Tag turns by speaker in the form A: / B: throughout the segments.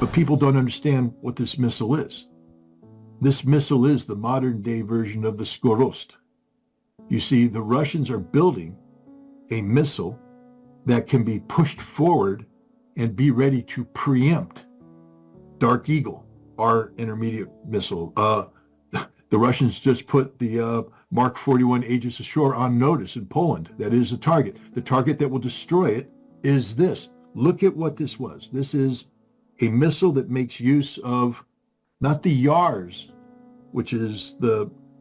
A: But people don't understand what this missile is. This missile is the modern day version of the Skorost. You see, the Russians are building a missile that can be pushed forward and be ready to preempt Dark Eagle, our intermediate missile. The Russians just put the Mark 41 Aegis Ashore on notice in Poland. That is a target. The target that will destroy it is this. Look at what this was. This is a missile that makes use of not the YARS, which is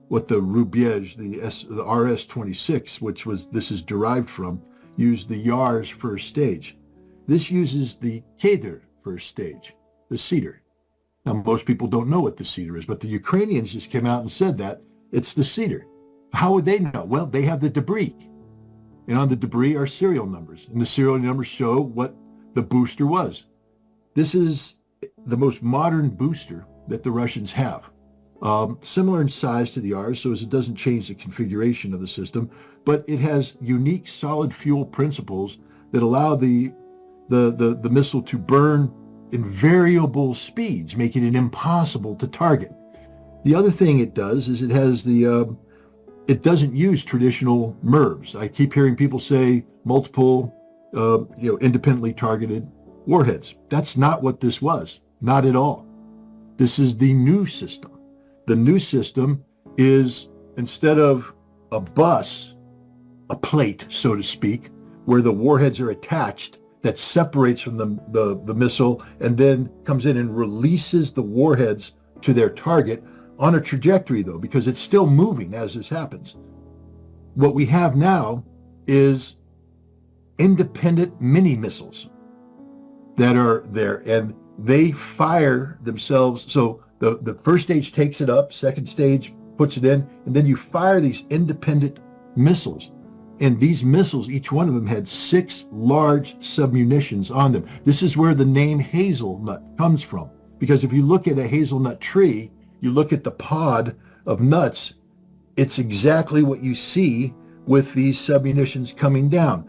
A: what the Rubiej, the RS-26, which this is derived from, used the YARS first stage. This uses the Kader first stage, the Cedar. Now, most people don't know what the Cedar is, but the Ukrainians just came out and said that it's the Cedar. How would they know? Well, they have the debris. And on the debris are serial numbers. And the serial numbers show what the booster was. This is the most modern booster that the Russians have. Similar in size to the ours, so as it doesn't change the configuration of the system, but it has unique solid fuel principles that allow the missile to burn in variable speeds, making it impossible to target. The other thing it does is it has it doesn't use traditional MIRVs. I keep hearing people say multiple, independently targeted warheads. That's not what this was, not at all. This is the new system. The new system is, instead of a bus, a plate, so to speak, where the warheads are attached, that separates from the missile and then comes in and releases the warheads to their target on a trajectory, though, because it's still moving as this happens. What we have now is independent mini missiles that are there, and they fire themselves. So the first stage takes it up, second stage puts it in, and then you fire these independent missiles. And these missiles, each one of them had 6 large submunitions on them. This is where the name hazelnut comes from. Because if you look at a hazelnut tree, you look at the pod of nuts, it's exactly what you see with these submunitions coming down.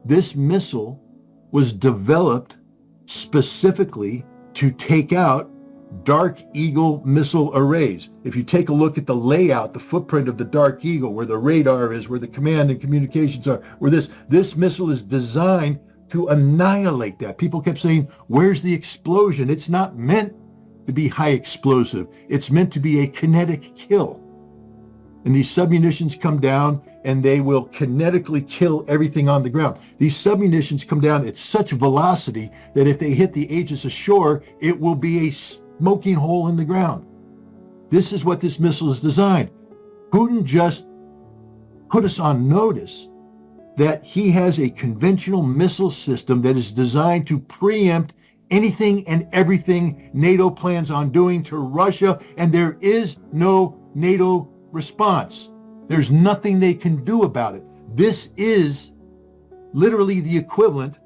A: This missile was developed specifically to take out Dark Eagle missile arrays. If you take a look at the layout, the footprint of the Dark Eagle, where the radar is, where the command and communications are, where this missile is designed to annihilate that. People kept saying, where's the explosion? It's not meant to be high explosive. It's meant to be a kinetic kill. And these submunitions come down and they will kinetically kill everything on the ground. These submunitions come down at such velocity that if they hit the Aegis Ashore, it will be a smoking hole in the ground. This is what this missile is designed. Putin just put us on notice that he has a conventional missile system that is designed to preempt anything and everything NATO plans on doing to Russia, and there is no NATO response. There's nothing they can do about it. This is literally the equivalent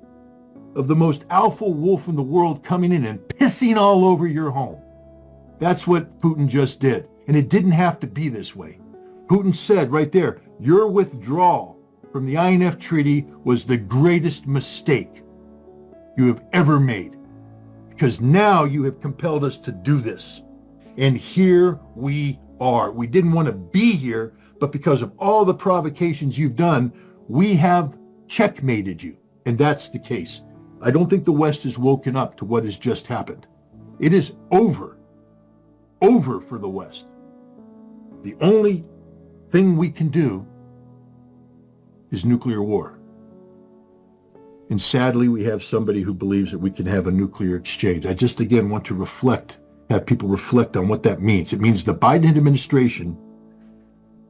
A: of the most alpha wolf in the world coming in and pissing all over your home. That's what Putin just did. And it didn't have to be this way. Putin said right there, your withdrawal from the INF Treaty was the greatest mistake you have ever made. Because now you have compelled us to do this. And here we are. We didn't want to be here, but because of all the provocations you've done, we have checkmated you. And that's the case. I don't think the West has woken up to what has just happened. It is over. Over for the West. The only thing we can do is nuclear war. And sadly, we have somebody who believes that we can have a nuclear exchange. I just, again, want to have people reflect on what that means. It means the Biden administration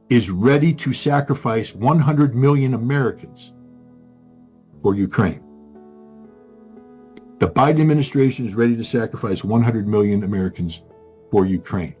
A: is ready to sacrifice 100 million Americans for Ukraine. The Biden administration is ready to sacrifice 100 million Americans for Ukraine.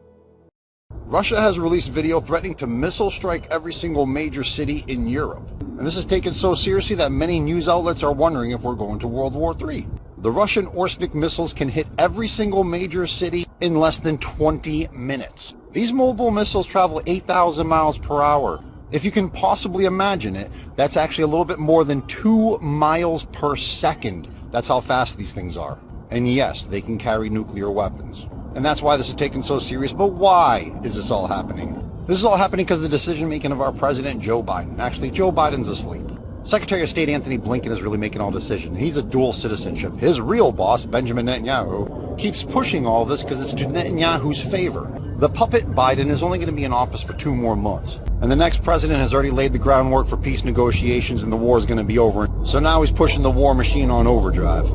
B: Russia has released video threatening to missile strike every single major city in Europe. And this is taken so seriously that many news outlets are wondering if we're going to World War III. The Russian Orsnik missiles can hit every single major city in less than 20 minutes. These mobile missiles travel 8,000 miles per hour. If you can possibly imagine it, that's actually a little bit more than 2 miles per second. That's how fast these things are. And yes, they can carry nuclear weapons. And that's why this is taken so serious. But why is this all happening? This is all happening because of the decision-making of our president, Joe Biden. Actually, Joe Biden's asleep. Secretary of State Antony Blinken is really making all decisions. He's a dual citizenship. His real boss, Benjamin Netanyahu, keeps pushing all this because it's to Netanyahu's favor. The puppet Biden is only going to be in office for 2 more months. And the next president has already laid the groundwork for peace negotiations and the war is going to be over. So now he's pushing the war machine on overdrive.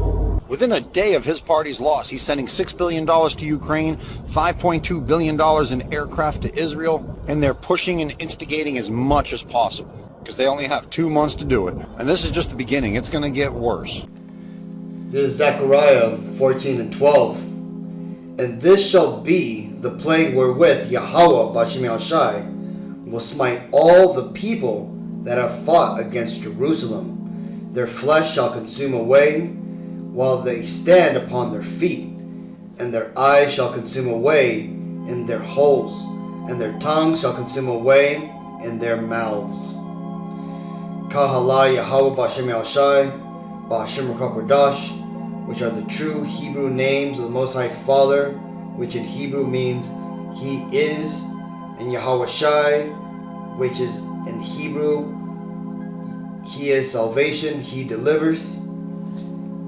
B: Within a day of his party's loss, he's sending $6 billion to Ukraine, $5.2 billion in aircraft to Israel, and they're pushing and instigating as much as possible because they only have 2 months to do it. And this is just the beginning. It's going to get worse.
C: This is Zechariah 14 and 12. And this shall be the plague wherewith Yahweh Bashim Yahshai will smite all the people that have fought against Jerusalem. Their flesh shall consume away, while they stand upon their feet, and their eyes shall consume away in their holes, and their tongues shall consume away in their mouths. Kahala Yahweh B'Hashem Yahshai, B'Hashem Ruach, which are the true Hebrew names of the Most High Father, which in Hebrew means He is, and Yahweh Shai, which is in Hebrew He is salvation, He delivers.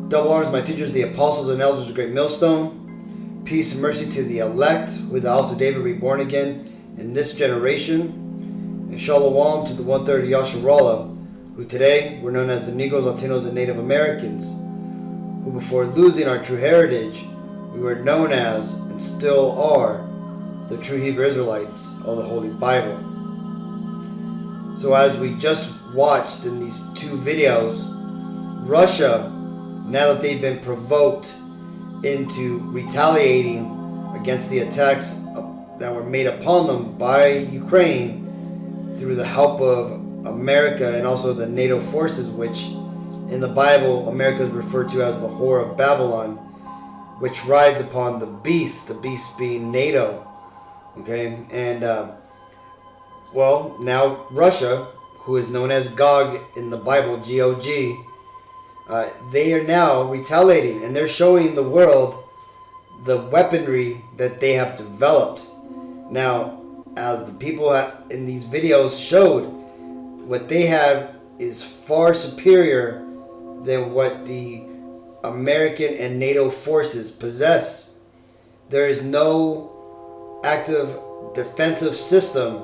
C: Double honors my teachers, the apostles and elders of Great Millstone. Peace and mercy to the elect, with the house of David reborn again in this generation. And shalom to the 1/3 Yasharallah, who today were known as the Negroes, Latinos, and Native Americans, who before losing our true heritage, we were known as, and still are, the true Hebrew Israelites of the Holy Bible. So as we just watched in these 2 videos, Russia, now that they've been provoked into retaliating against the attacks that were made upon them by Ukraine through the help of America and also the NATO forces, which in the Bible America is referred to as the Whore of Babylon, which rides upon the beast being NATO. Okay, and well, now Russia, who is known as Gog in the Bible, G-O-G, they are now retaliating, and they're showing the world the weaponry that they have developed. Now, as the people in these videos showed, what they have is far superior than what the American and NATO forces possess. There is no active defensive system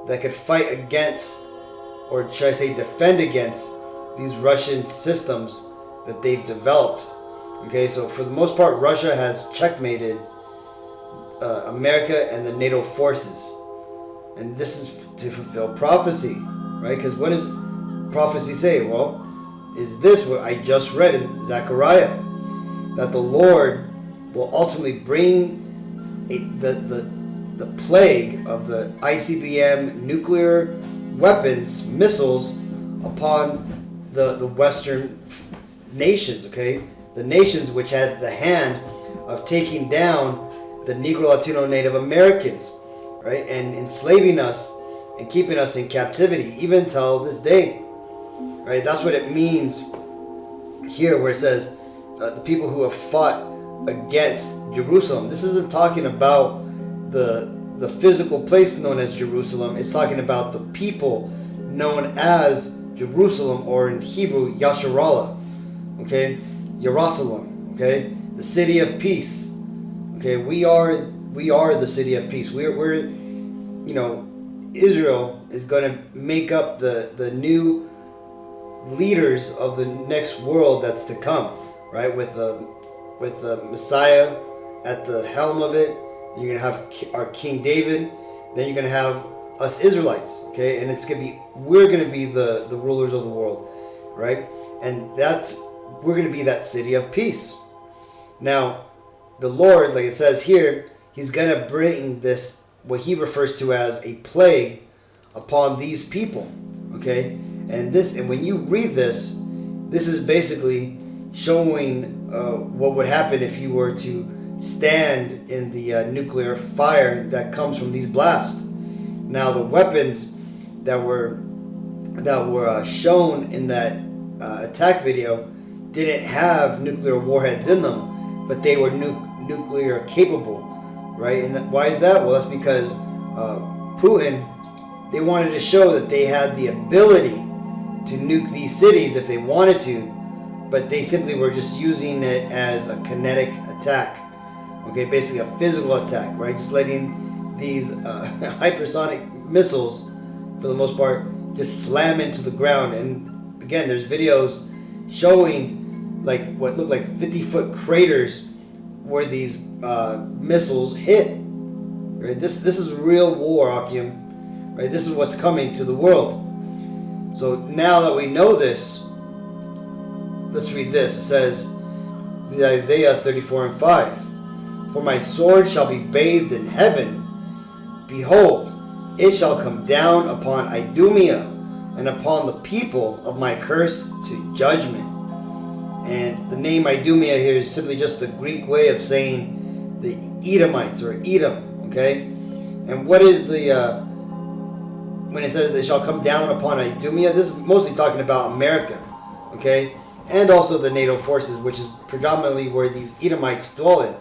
C: that could fight against, or should I say defend against, these Russian systems that they've developed. Okay, so for the most part, Russia has checkmated America and the NATO forces. And this is to fulfill prophecy, right? Because what does prophecy say? Well, is this what I just read in Zechariah? That the Lord will ultimately bring the plague of the ICBM nuclear weapons, missiles, upon the Western nations, okay? The nations which had the hand of taking down the Negro, Latino, Native Americans, right? And enslaving us and keeping us in captivity, even till this day, right? That's what it means here where it says the people who have fought against Jerusalem. This isn't talking about the physical place known as Jerusalem. It's talking about the people known as Jerusalem, or in Hebrew, Yasharallah, okay? Jerusalem, okay? The city of peace, okay? We are the city of peace. We're you know, Israel is going to make up the new leaders of the next world that's to come, right? With the Messiah at the helm of it. Then you're going to have our King David. Then you're going to have us Israelites, okay? And we're going to be the rulers of the world, right? And we're going to be that city of peace. Now, the Lord, like it says here, He's going to bring this, what He refers to as a plague, upon these people, okay? And when you read this is basically showing what would happen if you were to stand in the nuclear fire that comes from these blasts. Now, the weapons that were shown in that attack video didn't have nuclear warheads in them, but they were nuclear capable, right? And why is that? Well, that's because Putin, they wanted to show that they had the ability to nuke these cities if they wanted to, but they simply were just using it as a kinetic attack. Okay, basically a physical attack, right? Just letting these hypersonic missiles, for the most part, just slam into the ground. And again, there's videos showing like what look like 50-foot craters where these missiles hit. Right? This is real war, Akim. Right? This is what's coming to the world. So now that we know this, let's read this. It says, Isaiah 34:5. For my sword shall be bathed in heaven. Behold, it shall come down upon Idumea and upon the people of my curse to judgment. And the name Idumea here is simply just the Greek way of saying the Edomites or Edom. Okay, and what is the when it says it shall come down upon Idumea? This is mostly talking about America. Okay, and also the NATO forces, which is predominantly where these Edomites dwell in.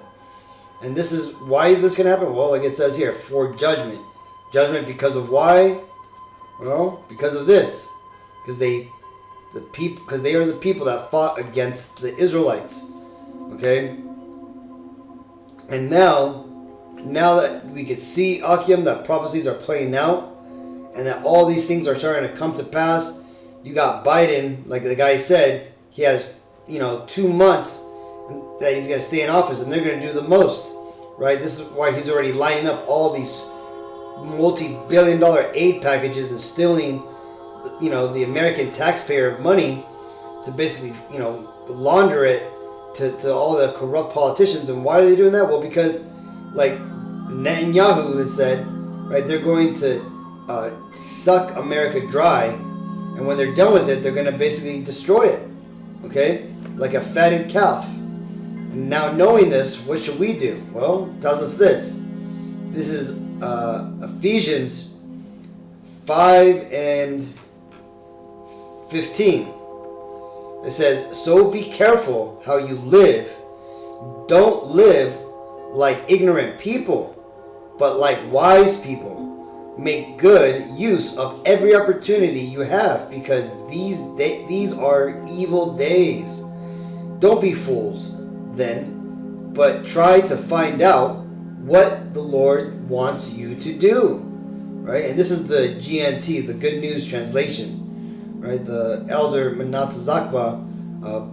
C: And this is, why is this going to happen? Well, like it says here, for judgment. Judgment because of why? Well, because of this. Because they are the people that fought against the Israelites. Okay? And now that we can see, Akim, that prophecies are playing out, and that all these things are starting to come to pass, you got Biden, like the guy said, he has, 2 months that he's going to stay in office, and they're going to do the most, right? This is why he's already lining up all these multi-billion-dollar aid packages and stealing, the American taxpayer money to basically, launder it to all the corrupt politicians. And why are they doing that? Well, because, like Netanyahu has said, right, they're going to suck America dry, and when they're done with it, they're going to basically destroy it, okay, like a fatted calf. And now knowing this, what should we do? Well, it tells us this. This is Ephesians 5:15. It says, so be careful how you live. Don't live like ignorant people, but like wise people. Make good use of every opportunity you have, because these are evil days. Don't be fools then, but try to find out what the Lord wants you to do, right? And this is the GNT, the Good News Translation, right? The elder Manat Zakba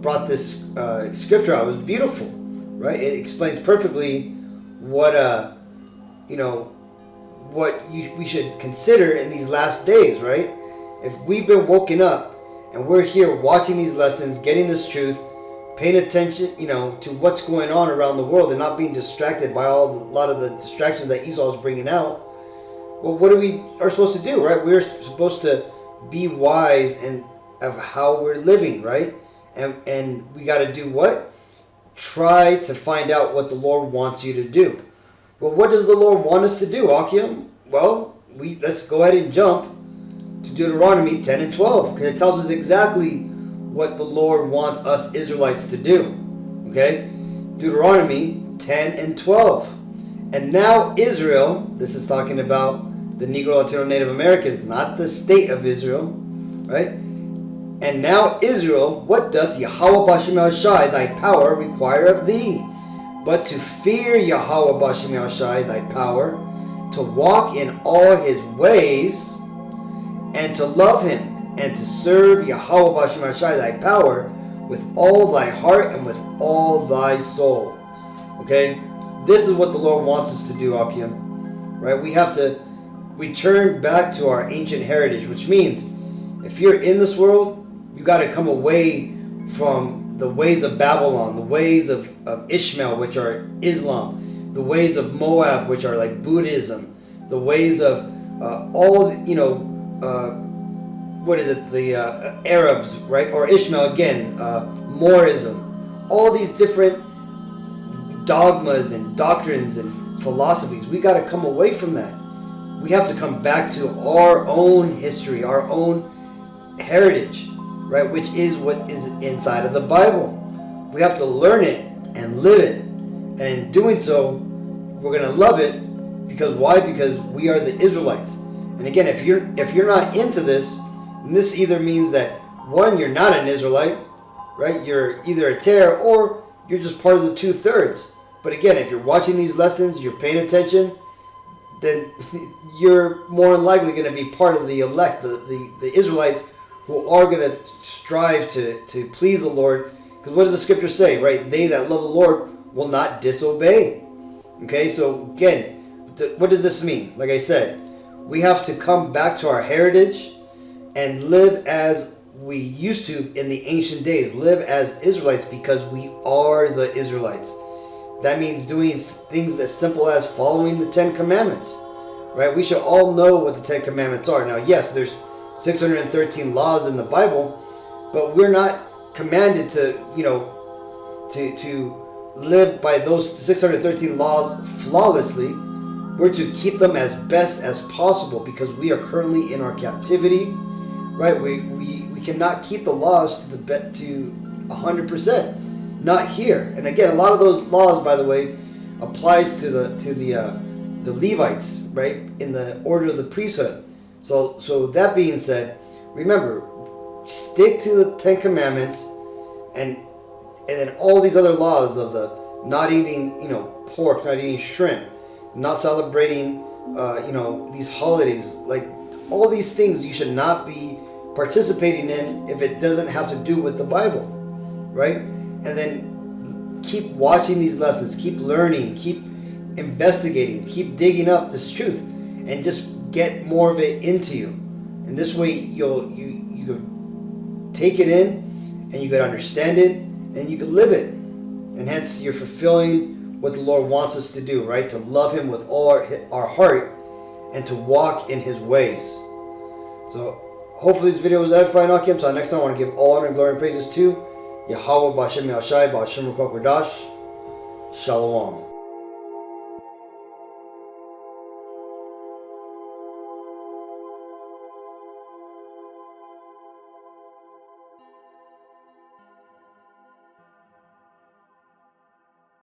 C: brought this scripture out. It was beautiful, right? It explains perfectly what we should consider in these last days, right? If we've been woken up and we're here watching these lessons, getting this truth, paying attention, to what's going on around the world and not being distracted by a lot of the distractions that Esau is bringing out, well, what we are supposed to do, right? We're supposed to be wise and of how we're living, right? And we got to do what? Try to find out what the Lord wants you to do. Well, what does the Lord want us to do, Akim? Well, let's go ahead and jump to Deuteronomy 10 and 12, because it tells us exactly what the Lord wants us Israelites to do. Okay? Deuteronomy 10 and 12. And now Israel, this is talking about the Negro Latino Native Americans, not the state of Israel, right? And now Israel, what doth Yahweh Bashem El-Shai, thy power, require of thee? But to fear Yahweh Bashem El-Shai, thy power, to walk in all his ways, and to love him, and to serve Yahweh Bashem El-Shai, thy power, with all thy heart and with all thy soul. Okay? This is what the Lord wants us to do, Akim. Right? We have to return back to our ancient heritage, which means if you're in this world, you got to come away from the ways of Babylon, the ways of Ishmael, which are Islam, the ways of Moab, which are like Buddhism, the ways of the Arabs, right? Or Ishmael again, Moorism, all these different dogmas and doctrines and philosophies. We got to come away from that. We have to come back to our own history, our own heritage, right? Which is what is inside of the Bible. We have to learn it and live it. And in doing so, we're going to love it. Because why? Because we are the Israelites. And again, if you're not into this, then this either means that, one, you're not an Israelite, right? You're either a tear or you're just part of the 2/3. But again, if you're watching these lessons, you're paying attention, then you're more than likely going to be part of the elect, the Israelites who are going to strive to please the Lord. Because what does the scripture say, right? They that love the Lord will not disobey. Okay, so again, what does this mean? Like I said, we have to come back to our heritage and live as we used to in the ancient days. Live as Israelites because we are the Israelites. That means doing things as simple as following the 10 Commandments, right? We should all know what the 10 Commandments are. Now, yes, there's 613 laws in the Bible, but we're not commanded to, to live by those 613 laws flawlessly. We're to keep them as best as possible because we are currently in our captivity, right? We cannot keep the laws to 100%. Not here. And again, a lot of those laws, by the way, applies to the Levites, right, in the order of the priesthood. So that being said, remember, stick to the 10 Commandments, and then all these other laws of the not eating, pork, not eating shrimp, not celebrating, these holidays, like all these things you should not be participating in if it doesn't have to do with the Bible, right? And then keep watching these lessons, keep learning, keep investigating, keep digging up this truth, and just get more of it into you. And this way you could take it in, and you could understand it, and you could live it. And hence you're fulfilling what the Lord wants us to do, right? To love Him with all our heart and to walk in His ways. So hopefully this video was edifying. Until next time, I want to give all honor and glory and praises to Yahweh B'Hashem Yahshai B'Hashem Ruach Kodash. Shalom.